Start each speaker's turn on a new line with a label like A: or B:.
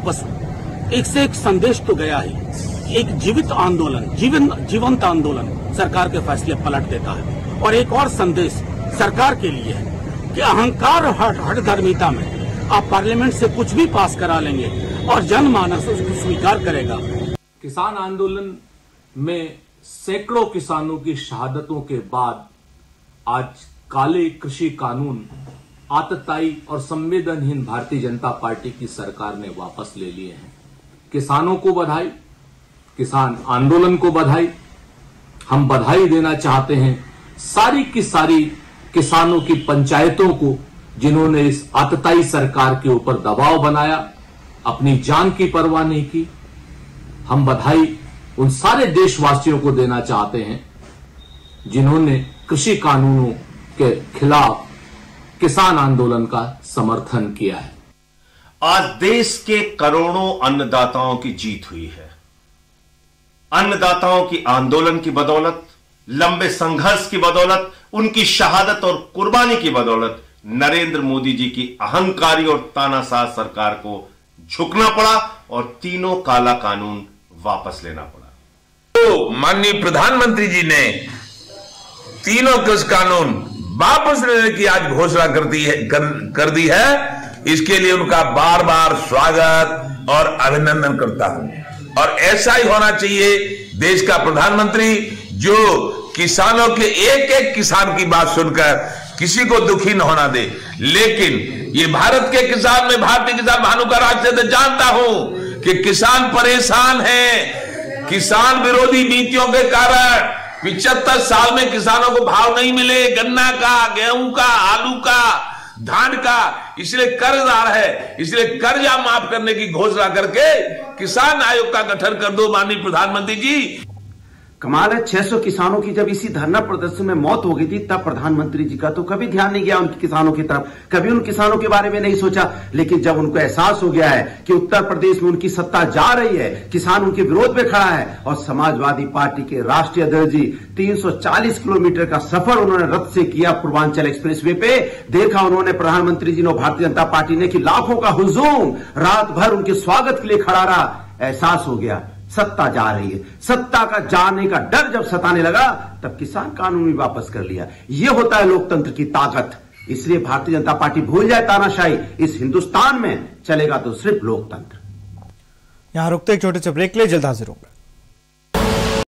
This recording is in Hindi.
A: बस एक से एक संदेश तो गया ही। एक जीवित आंदोलन, जीवंत आंदोलन सरकार के फैसले पलट देता है। और एक और संदेश सरकार के लिए है कि अहंकार और हठधर्मिता में आप पार्लियामेंट से कुछ भी पास करा लेंगे और जनमानस उसको स्वीकार करेगा।
B: किसान आंदोलन में सैकड़ों किसानों की शहादतों के बाद आज काले कृषि कानून आतताई और संवेदनहीन भारतीय जनता पार्टी की सरकार ने वापस ले लिए हैं। किसानों को बधाई, किसान आंदोलन को बधाई। हम बधाई देना चाहते हैं सारी की सारी किसानों की पंचायतों को जिन्होंने इस आतताई सरकार के ऊपर दबाव बनाया, अपनी जान की परवाह नहीं की। हम बधाई उन सारे देशवासियों को देना चाहते हैं जिन्होंने कृषि कानूनों के खिलाफ किसान आंदोलन का समर्थन किया है।
C: आज देश के करोड़ों अन्नदाताओं की जीत हुई है। अन्नदाताओं की आंदोलन की बदौलत, लंबे संघर्ष की बदौलत, उनकी शहादत और कुर्बानी की बदौलत नरेंद्र मोदी जी की अहंकारी और तानाशाह सरकार को झुकना पड़ा और तीनों काला कानून वापस लेना पड़ा।
D: तो माननीय प्रधानमंत्री जी ने तीनों कृषि कानून वापस लेने की आज घोषणा कर दी है। इसके लिए उनका बार बार स्वागत और अभिनंदन करता हूं। और ऐसा ही होना चाहिए देश का प्रधानमंत्री जो किसानों के एक एक किसान की बात सुनकर किसी को दुखी न होना दे। लेकिन ये भारत के किसान, में भारतीय किसान भानु का राज से जानता हूं कि किसान परेशान है। किसान विरोधी नीतियों के कारण 75 साल में किसानों को भाव नहीं मिले, गन्ना का, गेहूं का, आलू का, धान का, इसलिए कर्जदार है। इसलिए कर्जा माफ करने की घोषणा करके किसान आयोग का गठन कर दो माननीय प्रधानमंत्री जी।
E: कमाल है, 600 किसानों की जब इसी धरना प्रदर्शन में मौत हो गई थी तब प्रधानमंत्री जी का तो कभी ध्यान नहीं गया उन किसानों की तरफ, कभी उन किसानों के बारे में नहीं सोचा। लेकिन जब उनको एहसास हो गया है कि उत्तर प्रदेश में उनकी सत्ता जा रही है, किसान उनके विरोध में खड़ा है और समाजवादी पार्टी के राष्ट्रीय अध्यक्ष जी 340 किलोमीटर का सफर उन्होंने रथ से किया पूर्वांचल एक्सप्रेसवे पे, देखा उन्होंने प्रधानमंत्री जी ने, भारतीय जनता पार्टी ने कि लाखों का हुजूम रात भर उनके स्वागत के लिए खड़ा रहा। एहसास हो गया सत्ता जा रही है। सत्ता का जाने का डर जब सताने लगा तब किसान कानून भी वापस कर लिया। यह होता है लोकतंत्र की ताकत। इसलिए भारतीय जनता पार्टी भूल जाए तानाशाही, इस हिंदुस्तान में चलेगा तो सिर्फ लोकतंत्र।
F: यहां रुकते एक छोटे से ब्रेक ले, जल्द हाजिर होंगे।